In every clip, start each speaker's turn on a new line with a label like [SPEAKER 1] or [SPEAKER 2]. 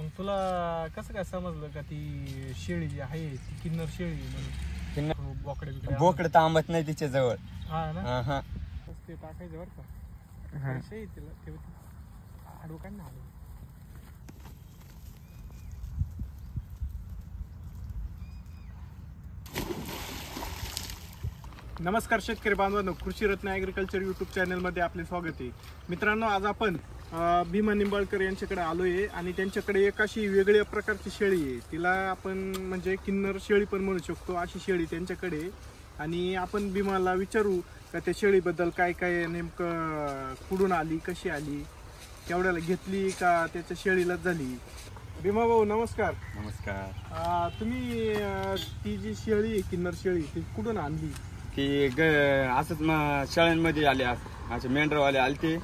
[SPEAKER 1] मग तुला कसं काय समजलं का ती शेळी जी आहे ती किन्नर शेळी म्हणून?
[SPEAKER 2] बोकड थांबत नाही तिच्या जवळ.
[SPEAKER 1] हा ना,
[SPEAKER 2] हा
[SPEAKER 1] ते टाकायचं बरं का. शेळी तिला ठेवते आडू काढ ना. नमस्कार शेतकरी बांधवांनो, कृषी रत्न ॲग्रिकल्चर यूट्यूब चॅनलमध्ये आपले स्वागत आहे. मित्रांनो, आज आपण भीमा निंबाळकर यांच्याकडे आलोय आणि त्यांच्याकडे एक अशी वेगळ्या प्रकारची शेळी आहे. तिला आपण म्हणजे किन्नर शेळी पण म्हणू शकतो, अशी शेळी त्यांच्याकडे. आणि आपण भीमाला विचारू का त्या शेळीबद्दल काय काय, नेमकं कुठून आली, कशी आली, केवढ्याला घेतली का त्याच्या शेळीलाच झाली. भीमा भाऊ नमस्कार.
[SPEAKER 2] नमस्कार.
[SPEAKER 1] तुम्ही ती जी शेळी आहे किन्नर शेळी ती कुठून आणली?
[SPEAKER 2] ती असंच शाळांमध्ये आले, असे मेंढरवाले आले, ते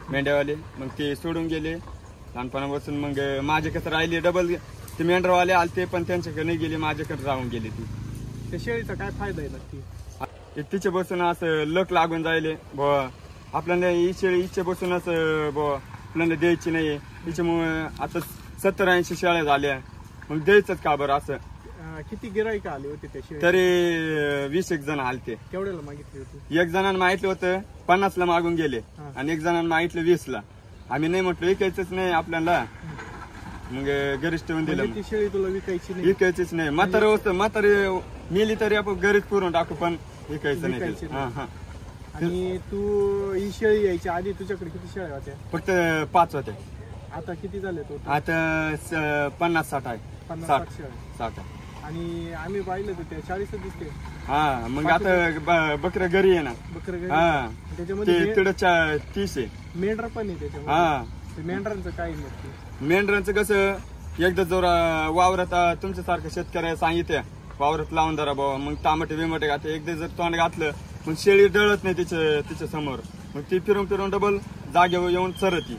[SPEAKER 2] मेंढ्यावाले. मग ते सोडून गेले लहानपणापासून. मग माझे कसं राहिले डबल, ते मेंढरवाले आलते पण त्यांच्याकडे नाही गेले, माझ्याकडे राहून गेले. ती
[SPEAKER 1] त्या शेळीचा काय फायदा आहे नक्की?
[SPEAKER 2] तिच्या बसून असं लक लागून जायले बुवा, आपल्याला ही शेळी इच्छा बसूनच बुवा आपल्याला द्यायची नाही. तिच्यामुळे आता 70-80 शेळ्या झाल्या, मग द्यायचंच का बरं असं.
[SPEAKER 1] किती गिराईक आले होते त्या शेळी?
[SPEAKER 2] तरी 20 जण आलते.
[SPEAKER 1] केवढ्याला मागितली होती?
[SPEAKER 2] एक जणांना मागितलं होतं 50 ला मागून गेले आणि एक जणांना मागितलं 20 ला. आम्ही नाही म्हटलं, विकायचंच नाही आपल्याला. मग घरीच ठेवून दिलं.
[SPEAKER 1] ती शेळी तुला विकायची नाही?
[SPEAKER 2] विकायचीच नाही. म्हातारे होत, म्हातारे मेली तरी आपण घरीच पुरून टाकू, पण विकायचं नाही. हा.
[SPEAKER 1] आणि तू ही शेळी यायच्या आधी तुझ्याकडे किती शेळ्या होत्या?
[SPEAKER 2] फक्त 5 होते.
[SPEAKER 1] आता किती झाले तो?
[SPEAKER 2] आता 50-60 आहे.
[SPEAKER 1] 50-60 शेळ्या.
[SPEAKER 2] 60 आहे.
[SPEAKER 1] आणि आम्ही पाहिलं तर त्या 40 दिसते.
[SPEAKER 2] हा, मग आता बकऱ्या घरी आहे ना.
[SPEAKER 1] बकरं
[SPEAKER 2] हा,
[SPEAKER 1] त्याच्यामध्ये
[SPEAKER 2] तिकडे 30 आहे.
[SPEAKER 1] मेंढर पण आहे त्याच्यामध्ये.
[SPEAKER 2] हा,
[SPEAKER 1] मेंढरांचं काय नक्की?
[SPEAKER 2] मेंढरांचं कसं, एकदा जर वावरात तुमच्यासारखं शेतकऱ्या सांगितल्या वावरात लावून धरा बाबा, मग टामाटे बिमाटे घाते. एकदा जर तोंड घातलं मग शेळी डळत नाही तिच्या समोर. मग ती फिरून फिरून डबल जागेवर येऊन चरती.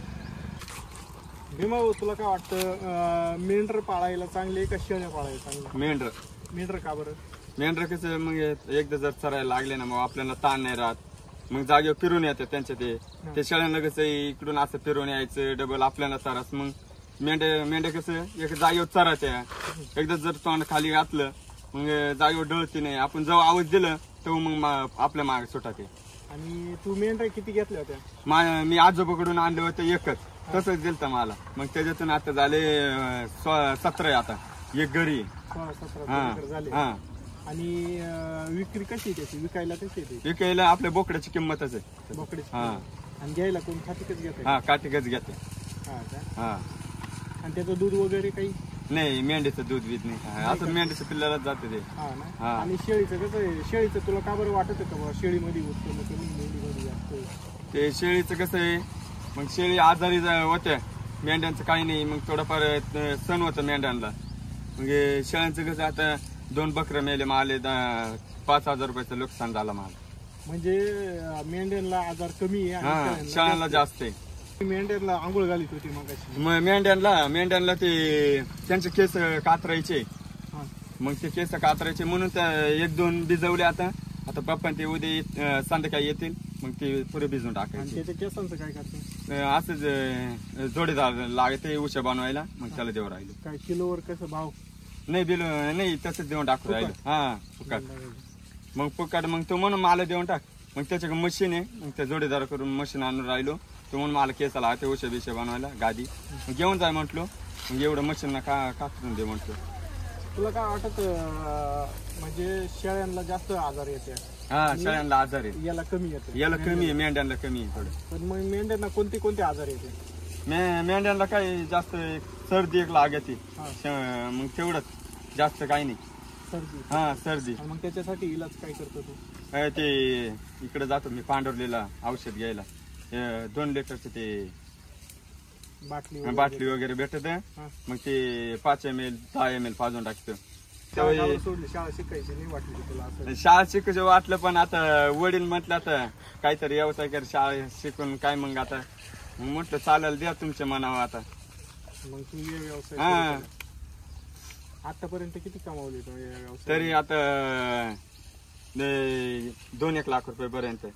[SPEAKER 1] भीमा भाऊ, तुला काय वाटतं, मेंढर पाळायला चांगले का शेळ्या पाळायला चांगले? मेंढर का बरं?
[SPEAKER 2] मेंढर कसं, मग एकदा जर चरायला लागले ना, मग आपल्याला ताण नाही राहत. मग जागेवर फिरून येतात त्यांच्या. ते शेळ्यांना कसं इकडून असं फिरून यायचं डबल आपल्याला चरास. मग मेंढ्या कसं एक जागेवर चरात्या. एकदा जर तोंड खाली घातलं मग जागेवर डळती नाही. आपण जेव्हा आवाज दिलं तेव्हा मग आपल्या मागे सुटाते.
[SPEAKER 1] आणि तू मेंढ्या किती घेतल्या होत्या?
[SPEAKER 2] मी आजोबाकडून आणले होते एकच, तसंच दिलतं मला. मग त्याच्यातून आता झाले 17 आता. एक घरी
[SPEAKER 1] 16-17 झाले. आणि विक्री कशी त्याची, विकायला कशी आहे?
[SPEAKER 2] विकायला आपल्या बोकड्याची किंमतच आहे.
[SPEAKER 1] बोकड्याची. आणि घ्यायला कोण खाटीकच घेते?
[SPEAKER 2] हा, काटिकच घेते.
[SPEAKER 1] हा. आणि त्याचं दूध वगैरे काही
[SPEAKER 2] नाही, मेंढीचं दूध बीत नाही. आता मेंढीच्या पिल्लालाच जाते ते.
[SPEAKER 1] आणि शेळीचं कसं आहे? शेळीचं तुला का बरं वाटत का बाबा शेळीमध्ये उत्पन्न कमी, मेंढीमध्ये जास्त?
[SPEAKER 2] ते शेळीचं कसं आहे, मग शेळी आजारी होत्या, मेंढ्यांचं काही नाही. मग थोडंफार सण होतं मेंढ्यांना. मग शेळ्यांचं कसं, आता 2 बकऱ्या मेले, माले 5,000 रुपयाचं नुकसान झालं मला.
[SPEAKER 1] म्हणजे मेंढ्यांना आजार कमी आहे
[SPEAKER 2] आणि शेळ्यांना जास्त आहे.
[SPEAKER 1] मेंढ्यांना आंघोळ घालीत होती मग
[SPEAKER 2] मेंढ्यांना ते त्यांचे केस कातरायचे. मग ते केस कातरायचे म्हणून त्या 1-2 भिजवले. आता पप्पा ते उद्या संध्याकाळी येतील, मग ते पुढे भिजून टाकायचे.
[SPEAKER 1] त्याच्या केसांचं काय करते?
[SPEAKER 2] असंच जोडीदार लागते उशा बनवायला, मग त्याला देऊ राहिलो.
[SPEAKER 1] काय किलोवर कसं भाव?
[SPEAKER 2] नाही तसंच देऊन टाकू राहिलो. हा, फुकाट. मग फुकाट मग तो म्हणून मला देऊन टाक. मग त्याच्याकडे मशीन आहे, मग त्या जोडीदार करून मशीन आणून राहिलो. तो म्हणून मला केसाला ते उशा बिशा बनवायला गादी. मग घेऊन जाय म्हटलो. मग एवढं मशीनला काढून दे म्हटलो.
[SPEAKER 1] तुला काय वाटत, म्हणजे शेळ्यांना जास्त आजार येते?
[SPEAKER 2] हा, शेळ्यांना आजार आहे.
[SPEAKER 1] याला कमी येते?
[SPEAKER 2] याला कमी आहे, मेंढ्यांना कमी आहे थोडं.
[SPEAKER 1] पण मग मेंढ्यांना कोणते आजार येते?
[SPEAKER 2] मेंढ्यांना काही जास्त सर्दी एक लागते, मग तेवढंच, जास्त काही नाही.
[SPEAKER 1] सर्दी?
[SPEAKER 2] हा, सर्दी.
[SPEAKER 1] मग त्याच्यासाठी इलाज काय करतो तू?
[SPEAKER 2] ते इकडे जातो मी पांढरलेला औषध घ्यायला. 2 लिटरचं ते बाटली वगैरे भेटत. मग ते 5 ml 10 ml पाजून टाकतो.
[SPEAKER 1] शाळा शिकायची नाही वाटली तुला?
[SPEAKER 2] शाळा शिकायचं वाटलं, पण आता वडील म्हटलं आता काहीतरी व्यवसाय कर, शाळा शिकून काय. मग आता म्हटलं चालेल, द्या तुमच्या मनावर. आता
[SPEAKER 1] मग तू ये व्यवसाय. आतापर्यंत किती कमावली
[SPEAKER 2] तरी? आता 2-1 लाख रुपये पर्यंत.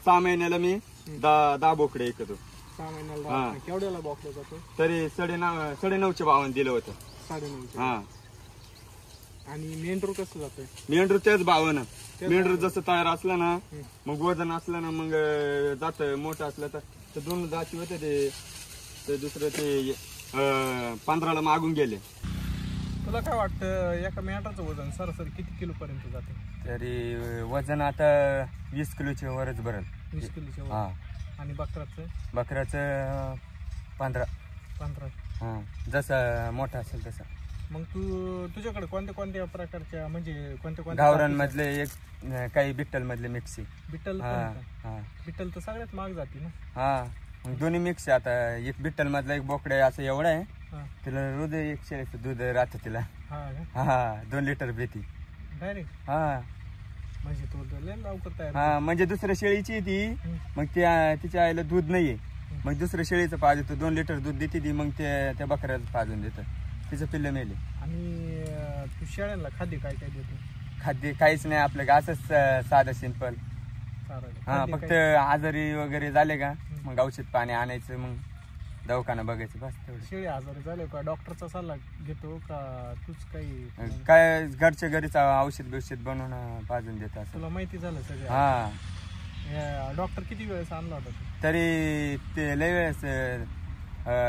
[SPEAKER 2] 6 महिन्याला मी 10 बोकडे ऐकतो.
[SPEAKER 1] 6 महिन्याला
[SPEAKER 2] हा.
[SPEAKER 1] राहत नाही. केवढ्याला बोकड जातो?
[SPEAKER 2] तरी 9.5 52 दिलं होतं.
[SPEAKER 1] 9.5.
[SPEAKER 2] हा
[SPEAKER 1] आणि मेंढरू कसं जातंय?
[SPEAKER 2] मेंढरू तेच 52.
[SPEAKER 1] तेच
[SPEAKER 2] मेंढरू
[SPEAKER 1] 52.
[SPEAKER 2] जसं तयार असलं ना मग वजन असलं ना मग जात मोठं असलं तर 2 जाती होते ते दुसरं ते 15ला मागून गेले.
[SPEAKER 1] तुला काय वाटतं एका मेंढराचं वजन सरासरी किती किलो पर्यंत जाते?
[SPEAKER 3] तरी वजन आता 20 किलोच्या वरच भरल.
[SPEAKER 1] 20 किलोच्या
[SPEAKER 3] हा.
[SPEAKER 1] वर. आणि बकराचं?
[SPEAKER 3] बकऱ्याचं 15.
[SPEAKER 1] 15.
[SPEAKER 3] हा जसा मोठा असेल तसा.
[SPEAKER 1] मग तुझ्याकडे कोणत्या प्रकारच्या म्हणजे कोणत्या
[SPEAKER 3] गावरान मधले एक काही बिट्टल मधले मिक्सी.
[SPEAKER 1] बिट्टल
[SPEAKER 3] हा
[SPEAKER 1] पण का?
[SPEAKER 3] हा
[SPEAKER 1] बिट्टल तर सगळ्यात महाग जाते ना.
[SPEAKER 3] हा मग दोन्ही मिक्स आहे. आता एक बिट्टल मधला एक बोकडा आहे असं एवढं आहे.
[SPEAKER 1] हा.
[SPEAKER 3] तिला रोज 1 शेळीचं दूध राहतं तिला.
[SPEAKER 1] हा का?
[SPEAKER 3] हा 2 लिटर भेटी.
[SPEAKER 1] डायरेक्ट
[SPEAKER 3] हा
[SPEAKER 1] म्हणजे तो तर लय लवकर तयार
[SPEAKER 3] हा म्हणजे दुसऱ्या शेळीची आहे ती.
[SPEAKER 1] हम्म.
[SPEAKER 3] मग तिच्या आईला दूध नाहीये. मग दुसऱ्या शेळीचं पाज येतो 2 लिटर दूध देते ती. मग त्या बकऱ्याचं पाजून देतं. तिचं पिल्लं मेले.
[SPEAKER 1] आणि तू शेळ्यांना खाद्य काय काय देतो?
[SPEAKER 3] खाद्य काहीच नाही आपलं का असंच साधं सिंपल.
[SPEAKER 1] चालेल.
[SPEAKER 3] हा
[SPEAKER 1] खाद्य
[SPEAKER 3] फक्त
[SPEAKER 1] काय?
[SPEAKER 3] आजारी वगैरे झाले का मग औषध पाणी आणायचं मग दवाखाना बघायचं बस तेवढं.
[SPEAKER 1] शेळी आजारी झाले का डॉक्टरचा सल्ला घेतो का तूच काही
[SPEAKER 3] काय घरच्या घरीच औषध बिषध बनवून पाजून देत असं.
[SPEAKER 1] तुला माहिती झालं सगळं?
[SPEAKER 3] हा
[SPEAKER 1] डॉक्टर किती वेळेस आणला होता तू?
[SPEAKER 3] तरी ते लय वेळेस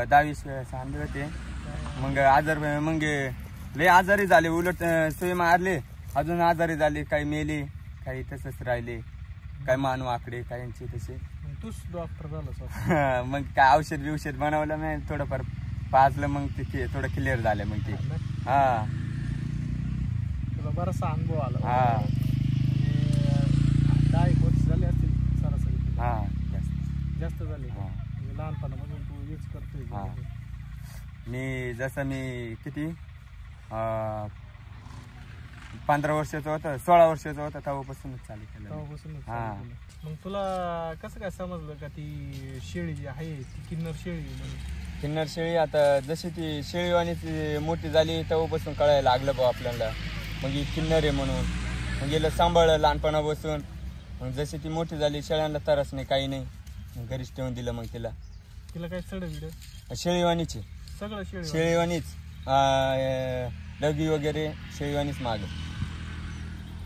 [SPEAKER 3] 10-20 वेळेस आणले होते. मग मग लय आजारी झाले. उलट सोय मारले अजून आजारी झाले. काही मेले काही तसंच राहिले. काही मानव आकडे काहींचे तसे.
[SPEAKER 1] मग तूच डॉक्टर झाला स्वतः?
[SPEAKER 3] मग काय औषध बिवषध बनवलं नाही थोडंफार पाजलं मग ते थोडं क्लिअर झालं मग ते. हा
[SPEAKER 1] तुला बराचसा अनुभव आला.
[SPEAKER 3] हा.
[SPEAKER 1] आणि 10 वर्ष झाले असतील सरासरी तुला?
[SPEAKER 3] हा जास्त.
[SPEAKER 1] जास्त झाले का?
[SPEAKER 3] हा.
[SPEAKER 1] म्हणजे लहानपणापासून तू हेच करतोय?
[SPEAKER 3] हा. मी किती 15 वर्षाचं होतं 16 वर्षाचं होतं तेव्हापासूनच चालू केलं.
[SPEAKER 1] तेव्हापासूनच
[SPEAKER 3] हा.
[SPEAKER 1] चालू केलं. मग तुला कसं काय समजलं का ती शेळी जी आहे ती किन्नर शेळी म्हणून?
[SPEAKER 3] किन्नर शेळी आता जशी ती शेळीवाणी ती मोठी झाली तेव्हापासून कळायला लागलं बा आपल्याला. मग ही किन्नर आहे म्हणून मग गेलं सांभाळलं लहानपणापासून. मग जशी ती मोठी झाली शेळ्यांना तरच नाही काही नाही मग घरीच ठेवून दिलं. मग तिला
[SPEAKER 1] काय सड विड
[SPEAKER 3] शेळीवाणीची
[SPEAKER 1] सगळं
[SPEAKER 3] शेळीवाणीच लगी वगैरे शेळीवाणीच माग.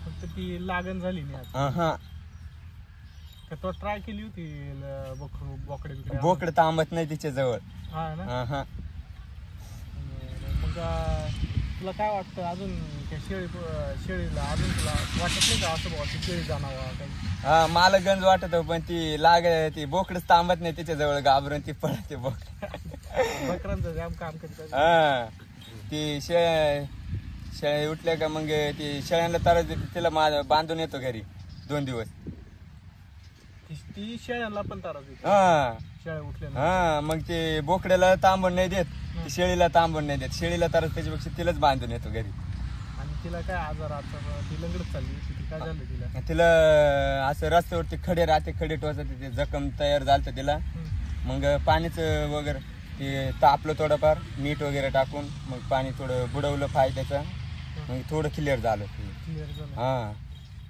[SPEAKER 1] फक्त ती लागण झाली नाही आता?
[SPEAKER 3] हा
[SPEAKER 1] का तो ट्राय केली होती बोकडे बिकडे?
[SPEAKER 3] बोकड थांबत नाही तिच्या जवळ.
[SPEAKER 1] हा ना.
[SPEAKER 3] हा
[SPEAKER 1] मग तुला काय वाटतं अजून त्या शेळीला अजून तुला वाटत नाही का असं बाबा ती शेळी जाणावा काही?
[SPEAKER 3] हा मला गंज वाटत पण ती बोकडच थांबत नाही तिच्या जवळ घाबरून ती पळते बोकड.
[SPEAKER 1] बकरांचं जाम काम करतात.
[SPEAKER 3] हा ती शेळ्या उठल्या का मग ती शेळ्यांना त्रास देते तिला बांधून येतो घरी 2 दिवस.
[SPEAKER 1] ती शेळ्यांना पण त्रास देते?
[SPEAKER 3] हा
[SPEAKER 1] शेळ्या उठल्या
[SPEAKER 3] हा मग ते बोकड्याला तांबून नाही देत ती शेळीला तांबून नाही देत. शेळीला त्रास त्याच्यापेक्षा तिलाच बांधून येतो घरी.
[SPEAKER 1] आणि तिला काय आजार आता ती लंगडत चालली ती काय झालं तिला?
[SPEAKER 3] तिला असं रस्त्यावरती खडे राहते खडे टोचते ते जखम तयार झालं तिला. मग पाणीच वगैरे ते तापलं थोडंफार मीठ वगैरे टाकून मग पाणी थोडं बुडवलं पाय त्याचं मग थोडं क्लिअर झालं ते.
[SPEAKER 1] क्लिअर झालं?
[SPEAKER 3] हा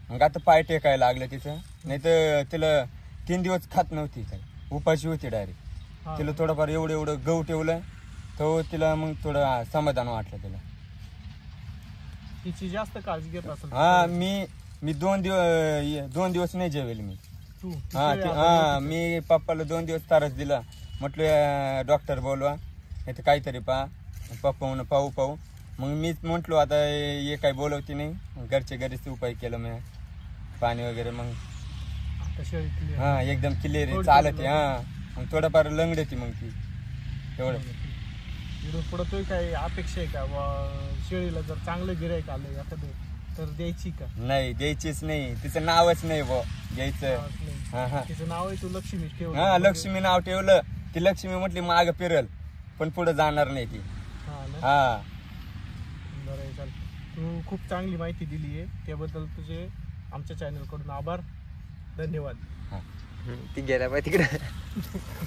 [SPEAKER 3] मग आता पाय टेकायला लागलं तिचं. नाही तर तिला 3 दिवस खात नव्हती काही उपाशी होती डायरेक्ट. तिला थोडंफार एवढं गहू ठेवलं तो तिला मग थोडं समाधान वाटलं तिला.
[SPEAKER 1] तिची जास्त काळजी घेत असेल?
[SPEAKER 3] हा मी 2 दिवस नाही जेवेल मी.
[SPEAKER 1] तू
[SPEAKER 3] हा मी पप्पाला 2 दिवस त्रास दिला. म्हटलं डॉक्टर बोलवा नाही तर काहीतरी पप्पा म्हणून पाहू. मग मीच म्हटलो आता हे काही बोलवती नाही घरच्या घरीच उपाय केलं मी पाणी वगैरे. मग हा एकदम क्लिअर चालत. हा मग थोडंफार लंगडती मग ती एवढं.
[SPEAKER 1] पुढं तो काही अपेक्षा आहे का शेळीला जर चांगलं गिरायक आलं एखादं तर द्यायची का?
[SPEAKER 3] नाही द्यायचीच नाही. तिचं नावच नाही द्यायचं.
[SPEAKER 1] तिचं नाव आहे तू लक्ष्मी ठेवलं?
[SPEAKER 3] हा लक्ष्मी नाव ठेवलं. ती लक्ष्मी म्हटली माग फिरल पण पुढे जाणार नाही ती. हा
[SPEAKER 1] बरं चाल. तू खूप चांगली माहिती दिली आहे त्याबद्दल तुझे आमच्या चॅनल कडून आभार. धन्यवाद.
[SPEAKER 3] ती गेल्या पाहिजे तिकडे.